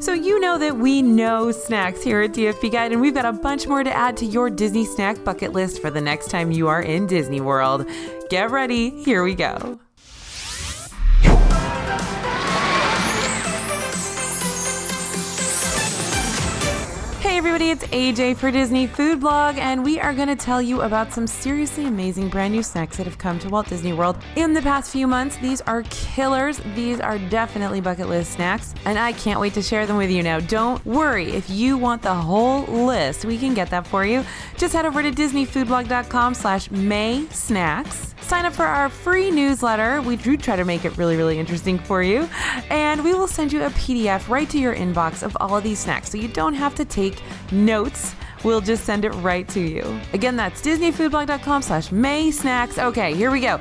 So you know that we know snacks here at DFP Guide, and we've got a bunch more to add to your Disney snack bucket list for the next time you are in Disney World. Get ready, here we go. Hey everybody, it's AJ for Disney FoodBlog, and we are going to tell you about some seriously amazing brand new snacks that have come to Walt Disney World in the past few months. These are killers. These are definitely bucket list snacks, and I can't wait to share them with you now. Don't worry, if you want the whole list, we can get that for you. Just head over to disneyfoodblog.com/MaySnacks. Sign up for our free newsletter. We do try to make it really, really interesting for you. And we will send you a PDF right to your inbox of all of these snacks, so you don't have to take notes. We'll just send it right to you. Again, that's disneyfoodblog.com/MaySnacks. Okay, here we go.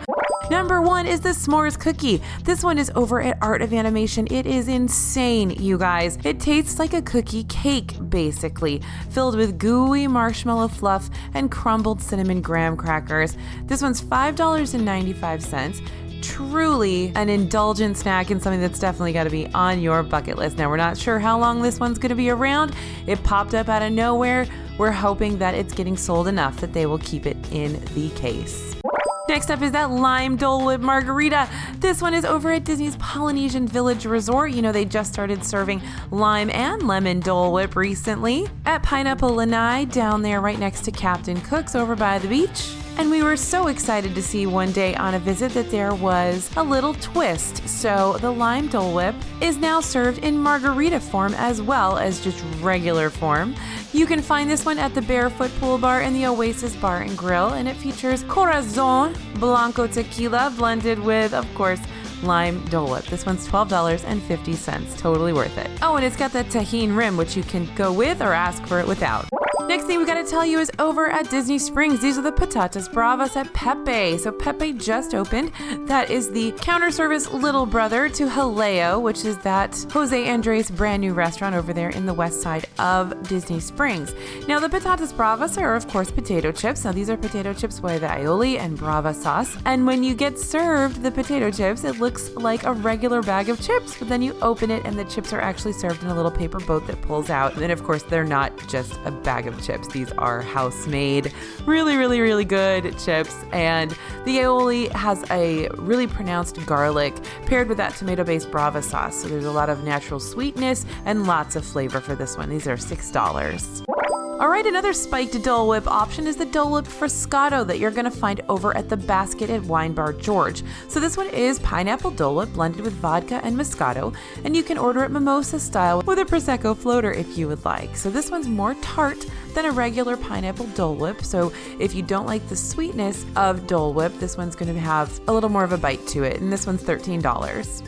Number 1 is the s'mores cookie. This one is over at Art of Animation. It is insane, you guys. It tastes like a cookie cake, basically, filled with gooey marshmallow fluff and crumbled cinnamon graham crackers. This one's $5.95. Truly an indulgent snack and something that's definitely got to be on your bucket list. Now, we're not sure how long this one's going to be around. It popped up out of nowhere. We're hoping that it's getting sold enough that they will keep it in the case. Next up is that lime Dole Whip Margarita. This one is over at Disney's Polynesian Village Resort. You know, they just started serving lime and lemon Dole Whip recently at Pineapple Lanai down there right next to Captain Cook's over by the beach. And we were so excited to see one day on a visit that there was a little twist. So the lime Dole Whip is now served in margarita form as well as just regular form. You can find this one at the Barefoot Pool Bar and the Oasis Bar and Grill, and it features Corazon Blanco tequila blended with, of course, lime Dole Whip. This one's $12.50. Totally worth it. Oh, and it's got that tahini rim, which you can go with or ask for it without. Next thing we got to tell you is over at Disney Springs. These are the Patatas Bravas at Pepe. So Pepe just opened. That is the counter service little brother to Jaleo, which is that Jose Andres brand new restaurant over there in the west side of Disney Springs. Now the Patatas Bravas are of course potato chips. Now these are potato chips with aioli and brava sauce. And when you get served the potato chips, it looks like a regular bag of chips, but then you open it and the chips are actually served in a little paper boat that pulls out. And then of course they're not just a bag of chips. These are house-made, really, really, really good chips. And the aioli has a really pronounced garlic paired with that tomato-based brava sauce. So there's a lot of natural sweetness and lots of flavor for this one. These are $6. All right, another spiked Dole Whip option is the Dole Whip Froscato that you're going to find over at the Basket at Wine Bar George. So this one is pineapple Dole Whip blended with vodka and Moscato, and you can order it mimosa style with a Prosecco floater if you would like. So this one's more tart than a regular pineapple Dole Whip. So if you don't like the sweetness of Dole Whip, this one's going to have a little more of a bite to it, and this one's $13.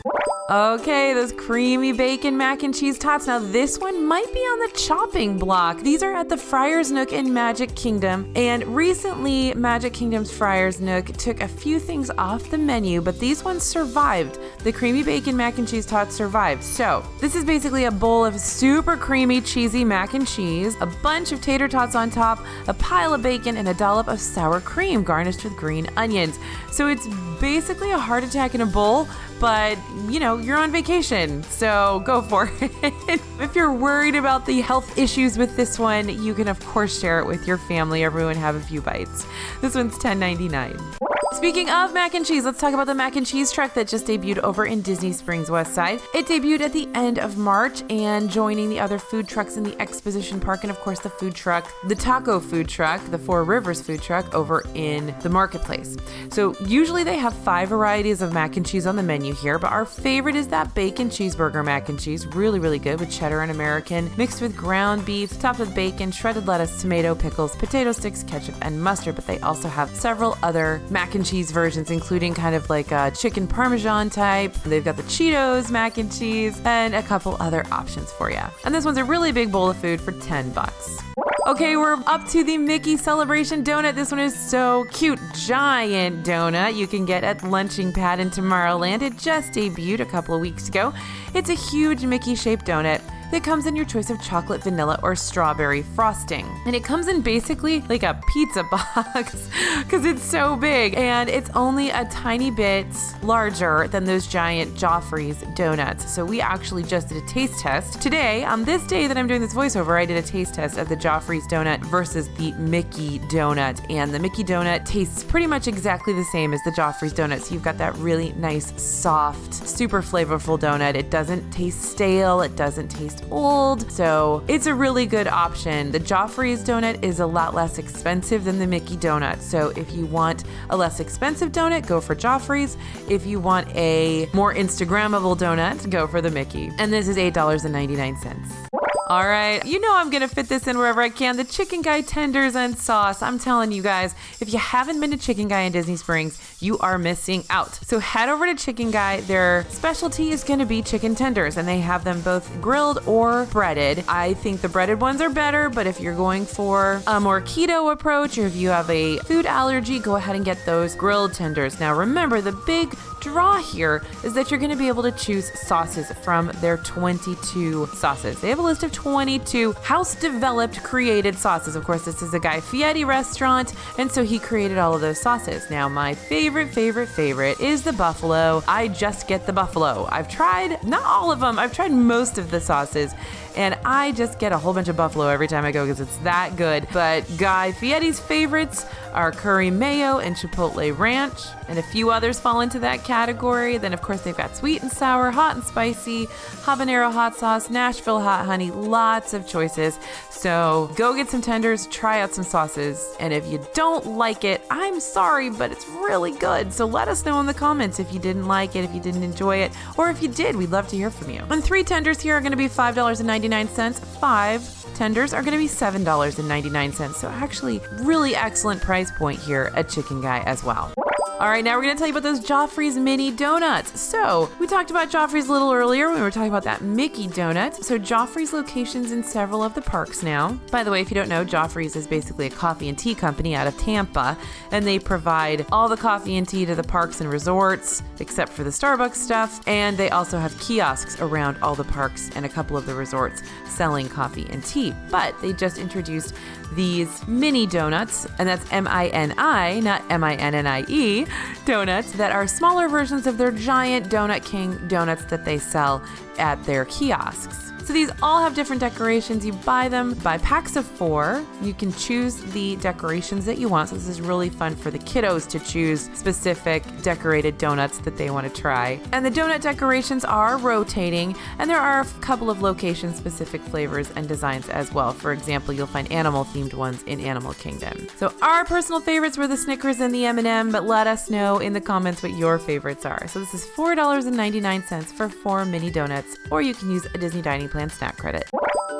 Okay, those creamy bacon mac and cheese tots. Now this one might be on the chopping block. These are at the Friar's Nook in Magic Kingdom. And recently, Magic Kingdom's Friar's Nook took a few things off the menu, but these ones survived. The creamy bacon mac and cheese tots survived. So this is basically a bowl of super creamy, cheesy mac and cheese, a bunch of tater tots on top, a pile of bacon, and a dollop of sour cream garnished with green onions. So it's basically a heart attack in a bowl, but you know, you're on vacation, so go for it. If you're worried about the health issues with this one, you can of course share it with your family. Everyone have a few bites. This one's $10.99. Speaking of mac and cheese, let's talk about the mac and cheese truck that just debuted over in Disney Springs West Side. It debuted at the end of March and joining the other food trucks in the Exposition Park and of course the food truck, the taco food truck, the Four Rivers food truck over in the marketplace. So usually they have 5 varieties of mac and cheese on the menu here, but our favorite is that bacon cheeseburger mac and cheese. Really, really good with cheddar and American, mixed with ground beef, topped with bacon, shredded lettuce, tomato, pickles, potato sticks, ketchup, and mustard. But they also have several other mac and cheese versions, including kind of like a chicken parmesan type. They've got the Cheetos mac and cheese and a couple other options for you. And this one's a really big bowl of food for $10. Okay, we're up to the Mickey Celebration Donut. This one is so cute. Giant donut you can get at Lunching Pad in Tomorrowland. It just debuted a couple of weeks ago. It's a huge Mickey-shaped donut that comes in your choice of chocolate, vanilla, or strawberry frosting. And it comes in basically like a pizza box because it's so big, and it's only a tiny bit larger than those giant Joffrey's donuts. So we actually just did a taste test. Today, on this day that I'm doing this voiceover, I did a taste test of the Joffrey's donut versus the Mickey donut. And the Mickey donut tastes pretty much exactly the same as the Joffrey's donut. So you've got that really nice, soft, super flavorful donut. It doesn't taste stale. It doesn't taste old. So it's a really good option. The Joffrey's donut is a lot less expensive than the Mickey donut. So if you want a less expensive donut, go for Joffrey's. If you want a more Instagrammable donut, go for the Mickey. And this is $8.99. All right, you know I'm gonna fit this in wherever I can. The Chicken Guy tenders and sauce. I'm telling you guys, if you haven't been to Chicken Guy in Disney Springs, you are missing out. So head over to Chicken Guy. Their specialty is gonna be chicken tenders, and they have them both grilled or breaded. I think the breaded ones are better, but if you're going for a more keto approach, or if you have a food allergy, go ahead and get those grilled tenders. Now remember, the big draw here is that you're gonna be able to choose sauces from their 22 sauces. They have a list of 22 house-developed, created sauces. Of course, this is a Guy Fieri restaurant, and so he created all of those sauces. Now, my favorite is the buffalo. I just get the buffalo. I've tried, not all of them, I've tried most of the sauces, and I just get a whole bunch of buffalo every time I go because it's that good. But Guy Fieri's favorites are curry mayo and chipotle ranch, and a few others fall into that category. Then, of course, they've got sweet and sour, hot and spicy, habanero hot sauce, Nashville hot honey, lots of choices. So go get some tenders, try out some sauces, and if you don't like it, I'm sorry, but it's really good. So let us know in the comments if you didn't like it, if you didn't enjoy it, or if you did. We'd love to hear from you. And 3 tenders here are going to be $5.99. 5 tenders are going to be $7.99. So actually, really excellent price point here at Chicken Guy as well. All right, now we're going to tell you about those Joffrey's mini donuts. So we talked about Joffrey's a little earlier when we were talking about that Mickey donut. So Joffrey's locations in several of the parks now. By the way, if you don't know, Joffrey's is basically a coffee and tea company out of Tampa, and they provide all the coffee and tea to the parks and resorts, except for the Starbucks stuff. And they also have kiosks around all the parks and a couple of the resorts selling coffee and tea. But they just introduced these mini donuts, and that's M-I-N-I, not M-I-N-N-I-E, donuts that are smaller versions of their giant Donut King donuts that they sell at their kiosks. So these all have different decorations. You buy them by packs of 4. You can choose the decorations that you want. So this is really fun for the kiddos to choose specific decorated donuts that they want to try. And the donut decorations are rotating, and there are a couple of location-specific flavors and designs as well. For example, you'll find animal-themed ones in Animal Kingdom. So our personal favorites were the Snickers and the M&M, but let us know in the comments what your favorites are. So this is $4.99 for 4 mini donuts, or you can use a Disney Dining Plan snack credit.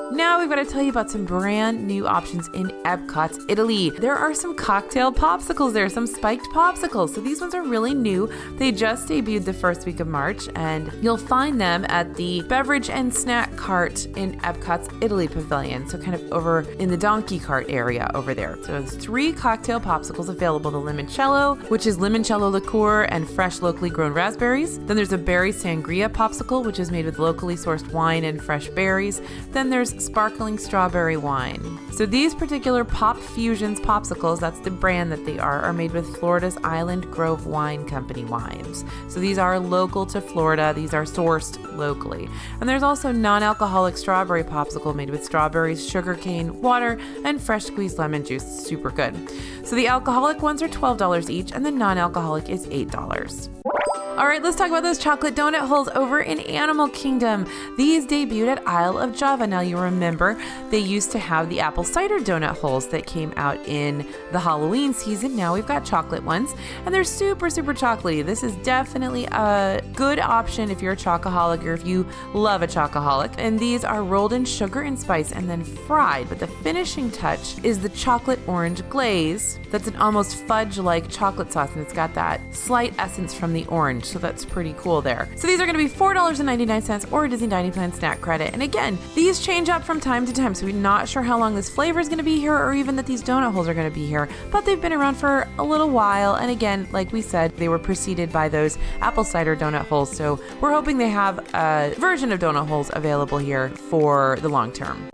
Now we've got to tell you about some brand new options in Epcot, Italy. There are some cocktail popsicles there, some spiked popsicles. So these ones are really new. They just debuted the first week of March, and you'll find them at the beverage and snack cart in Epcot's Italy Pavilion. So kind of over in the donkey cart area over there. So there's 3 cocktail popsicles available. The limoncello, which is limoncello liqueur and fresh locally grown raspberries. Then there's a berry sangria popsicle, which is made with locally sourced wine and fresh berries. Then there's sparkling strawberry wine. So these particular Pop Fusions popsicles, that's the brand that they are made with Florida's Island Grove Wine Company wines. So these are local to Florida. These are sourced locally. And there's also non-alcoholic strawberry popsicle made with strawberries, sugarcane, water, and fresh squeezed lemon juice. Super good. So the alcoholic ones are $12 each, and the non-alcoholic is $8. All right, let's talk about those chocolate donut holes over in Animal Kingdom. These debuted at Isle of Java. Now, you remember they used to have the apple cider donut holes that came out in the Halloween season. Now we've got chocolate ones, and they're super, super chocolatey. This is definitely a good option if you're a chocoholic or if you love a chocoholic. And these are rolled in sugar and spice and then fried. But the finishing touch is the chocolate orange glaze. That's an almost fudge-like chocolate sauce, and it's got that slight essence from the the orange, so that's pretty cool there. So these are going to be $4.99 or a Disney Dining Plan snack credit. And again, these change up from time to time, so we're not sure how long this flavor is going to be here or even that these donut holes are going to be here, but they've been around for a little while. And again, like we said, they were preceded by those apple cider donut holes, so we're hoping they have a version of donut holes available here for the long term.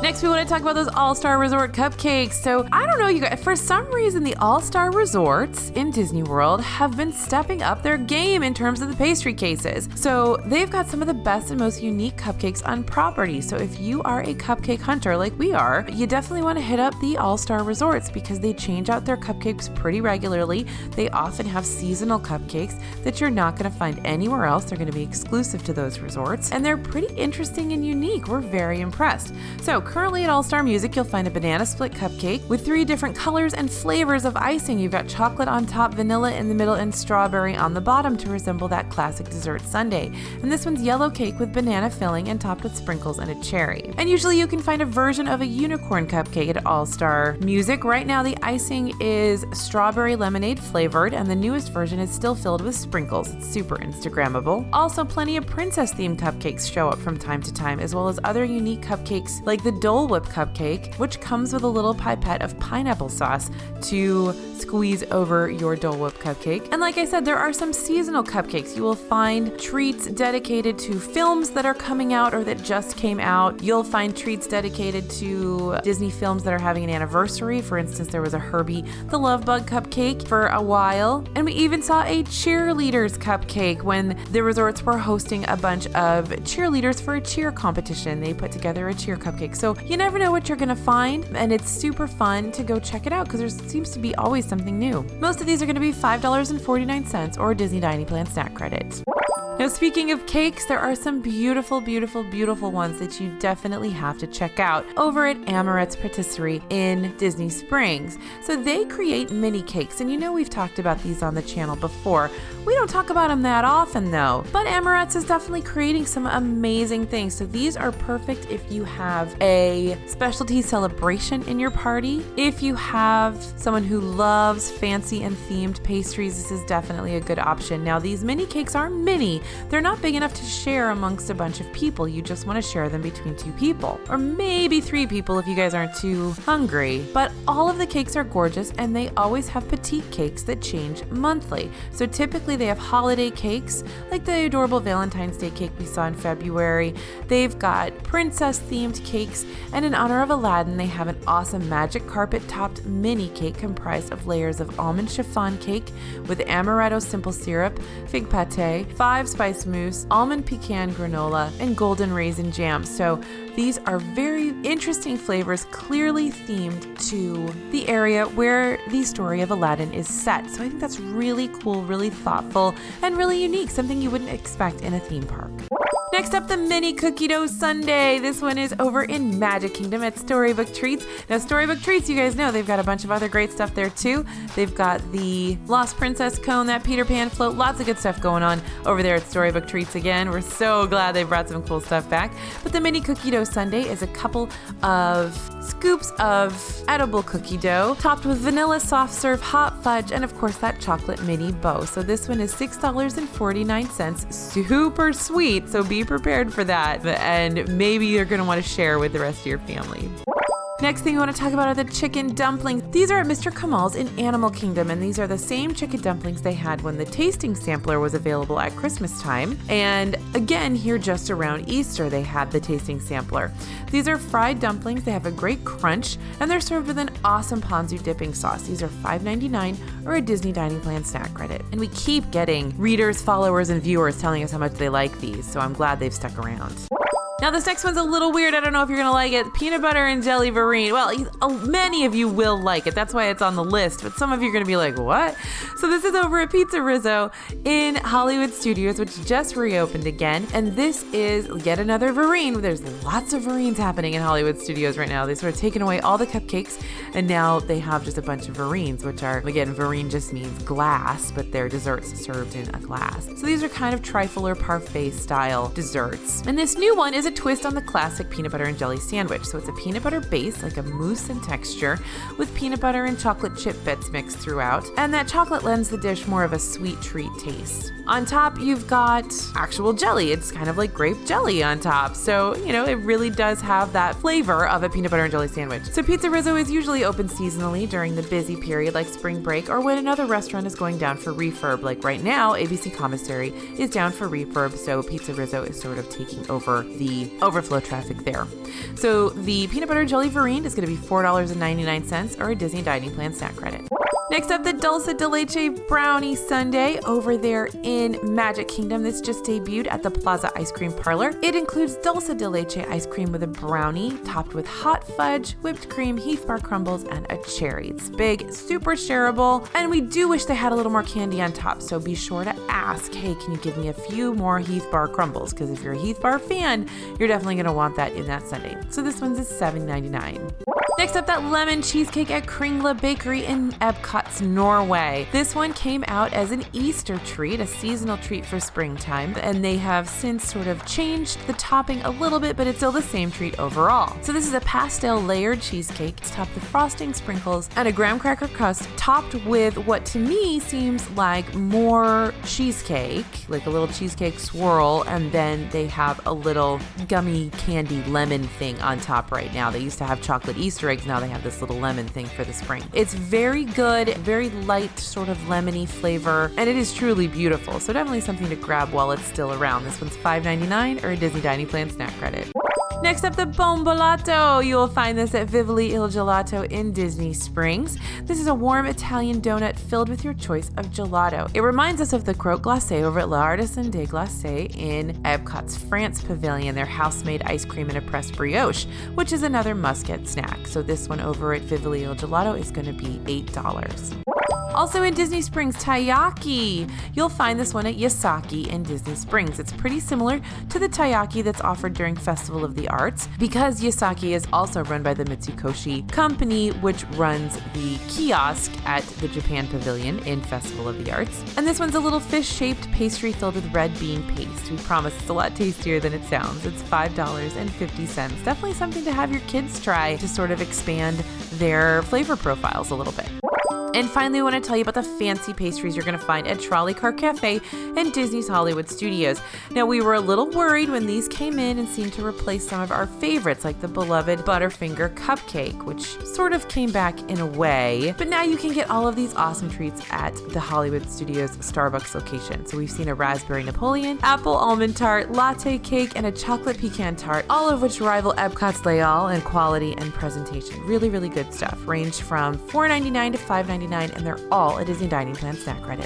Next, we want to talk about those All-Star Resort cupcakes. So I don't know, you guys, for some reason, the All-Star Resorts in Disney World have been stepping up their game in terms of the pastry cases. So they've got some of the best and most unique cupcakes on property. So if you are a cupcake hunter like we are, you definitely want to hit up the All-Star Resorts because they change out their cupcakes pretty regularly. They often have seasonal cupcakes that you're not going to find anywhere else. They're going to be exclusive to those resorts, and they're pretty interesting and unique. We're very impressed. So currently at All-Star Music, you'll find a banana split cupcake with 3 different colors and flavors of icing. You've got chocolate on top, vanilla in the middle, and strawberry on the bottom to resemble that classic dessert sundae. And this one's yellow cake with banana filling and topped with sprinkles and a cherry. And usually you can find a version of a unicorn cupcake at All-Star Music. Right now the icing is strawberry lemonade flavored, and the newest version is still filled with sprinkles. It's super Instagrammable. Also, plenty of princess themed cupcakes show up from time to time, as well as other unique cupcakes like the Dole Whip cupcake, which comes with a little pipette of pineapple sauce to squeeze over your Dole Whip cupcake. And like I said, there are some seasonal cupcakes. You will find treats dedicated to films that are coming out or that just came out. You'll find treats dedicated to Disney films that are having an anniversary. For instance, there was a Herbie the Love Bug cupcake for a while. And we even saw a cheerleaders cupcake when the resorts were hosting a bunch of cheerleaders for a cheer competition. They put together a cheer cupcake. So you never know what you're going to find, and it's super fun to go check it out because there seems to be always something new. Most of these are going to be $5.49 or a Disney Dining Plan snack credit. Now, speaking of cakes, there are some beautiful, beautiful, beautiful ones that you definitely have to check out over at Amorette's Patisserie in Disney Springs. So they create mini cakes, and you know we've talked about these on the channel before. We don't talk about them that often though, but Amorette's is definitely creating some amazing things. So these are perfect if you have a specialty celebration in your party. If you have someone who loves fancy and themed pastries, this is definitely a good option. Now, these mini cakes are mini. They're not big enough to share amongst a bunch of people. You just want to share them between 2 people, or maybe 3 people if you guys aren't too hungry. But all of the cakes are gorgeous, and they always have petite cakes that change monthly. So typically they have holiday cakes, like the adorable Valentine's Day cake we saw in February. They've got princess themed cakes, and in honor of Aladdin, they have an awesome magic carpet topped mini cake comprised of layers of almond chiffon cake with amaretto simple syrup, fig pate, 5 spice mousse, almond pecan granola, and golden raisin jam. So these are very interesting flavors, clearly themed to the area where the story of Aladdin is set. So I think that's really cool, really thoughtful, and really unique, something you wouldn't expect in a theme park. Next up, the mini cookie dough sundae. This one is over in Magic Kingdom at Storybook Treats. Now, Storybook Treats, you guys know they've got a bunch of other great stuff there too. They've got the Lost Princess cone, that Peter Pan float, lots of good stuff going on over there at Storybook Treats again. We're so glad they brought some cool stuff back. But the mini cookie dough sundae is a couple of scoops of edible cookie dough topped with vanilla soft serve hot fudge and of course that chocolate mini bow. So this one is $6.49, super sweet, so be prepared for that, and maybe you're going to want to share with the rest of your family. Next thing we want to talk about are the chicken dumplings. These are at Mr. Kamal's in Animal Kingdom, and these are the same chicken dumplings they had when the tasting sampler was available at Christmas time. And again, here just around Easter, they had the tasting sampler. These are fried dumplings. They have a great crunch, and they're served with an awesome ponzu dipping sauce. These are $5.99 or a Disney Dining Plan snack credit. And we keep getting readers, followers, and viewers telling us how much they like these, so I'm glad they've stuck around. Now this next one's a little weird. I don't know if you're going to like it. Peanut butter and jelly Verrine. Well, many of you will like it. That's why it's on the list. But some of you are going to be like, what? So this is over at Pizza Rizzo in Hollywood Studios, which just reopened again. And this is yet another Verrine. There's lots of Verrines happening in Hollywood Studios right now. They sort of taken away all the cupcakes, and now they have just a bunch of Verrines, which are, again, Verrine just means glass, but they're desserts served in a glass. So these are kind of trifle or parfait style desserts. And this new one is a twist on the classic peanut butter and jelly sandwich. So it's a peanut butter base, like a mousse in texture, with peanut butter and chocolate chip bits mixed throughout. And that chocolate lends the dish more of a sweet treat taste. On top, you've got actual jelly. It's kind of like grape jelly on top. So, it really does have that flavor of a peanut butter and jelly sandwich. So Pizza Rizzo is usually open seasonally during the busy period like spring break or when another restaurant is going down for refurb. Like right now, ABC Commissary is down for refurb, so Pizza Rizzo is sort of taking over the overflow traffic there. So the peanut butter and jelly Verrine is going to be $4.99 or a Disney Dining Plan snack credit. Next up, the Dulce de Leche Brownie Sundae over there in Magic Kingdom. This just debuted at the Plaza Ice Cream Parlor. It includes Dulce de Leche ice cream with a brownie topped with hot fudge, whipped cream, Heath bar crumbles, and a cherry. It's big, super shareable, and we do wish they had a little more candy on top, so be sure to ask, hey, can you give me a few more Heath bar crumbles? Because if you're a Heath bar fan, you're definitely going to want that in that sundae. So this one's $7.99. Next up, that lemon cheesecake at Kringla Bakery in Epcot's Norway. This one came out as an Easter treat, a seasonal treat for springtime, and they have since sort of changed the topping a little bit, but it's still the same treat overall. So this is a pastel layered cheesecake topped with frosting, sprinkles, and a graham cracker crust topped with what to me seems like more cheesecake, like a little cheesecake swirl, and then they have a little gummy candy lemon thing on top right now. They used to have chocolate Easter eggs, now they have this little lemon thing for the spring. It's very good, very light, sort of lemony flavor, and it is truly beautiful. So definitely something to grab while it's still around. This one's $5.99 or a Disney Dining Plan snack credit. Next up, the Bombolato. You will find this at Vivoli Il Gelato in Disney Springs. This is a warm Italian donut filled with your choice of gelato. It reminds us of the croque glacé over at l'Artisan des Glacés in Epcot's France Pavilion, their house-made ice cream and a pressed brioche, which is another must-get snack. So this one over at Vivoli Il Gelato is going to be $8. Also in Disney Springs, taiyaki. You'll find this one at Yasaki in Disney Springs. It's pretty similar to the taiyaki that's offered during Festival of the Arts because Yasaki is also run by the Mitsukoshi Company, which runs the kiosk at the Japan Pavilion in Festival of the Arts. And this one's a little fish-shaped pastry filled with red bean paste. We promise it's a lot tastier than it sounds. It's $5.50. Definitely something to have your kids try to sort of expand their flavor profiles a little bit. And finally, I want to tell you about the fancy pastries you're going to find at Trolley Car Cafe and Disney's Hollywood Studios. Now, we were a little worried when these came in and seemed to replace some of our favorites, like the beloved Butterfinger Cupcake, which sort of came back in a way. But now you can get all of these awesome treats at the Hollywood Studios Starbucks location. So we've seen a raspberry Napoleon, apple almond tart, latte cake, and a chocolate pecan tart, all of which rival Epcot's Layal in quality and presentation. Really, really good stuff. Ranged from $4.99 to $5.99. And they're all a Disney Dining Plan snack credit.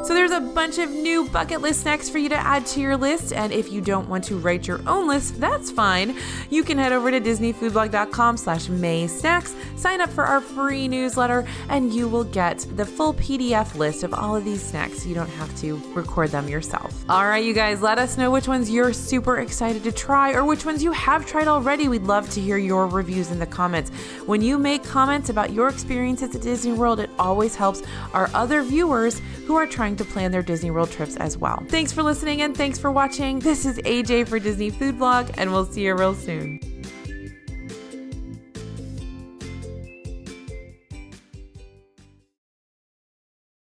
So there's a bunch of new bucket list snacks for you to add to your list, and if you don't want to write your own list, that's fine. You can head over to disneyfoodblog.com/MaySnacks, sign up for our free newsletter, and you will get the full PDF list of all of these snacks. You don't have to record them yourself. All right, you guys, let us know which ones you're super excited to try or which ones you have tried already. We'd love to hear your reviews in the comments. When you make comments about your experiences at Disney World, it always helps our other viewers who are trying to plan their Disney World trips as well. Thanks for listening and thanks for watching. This is AJ for Disney Food Blog, and we'll see you real soon.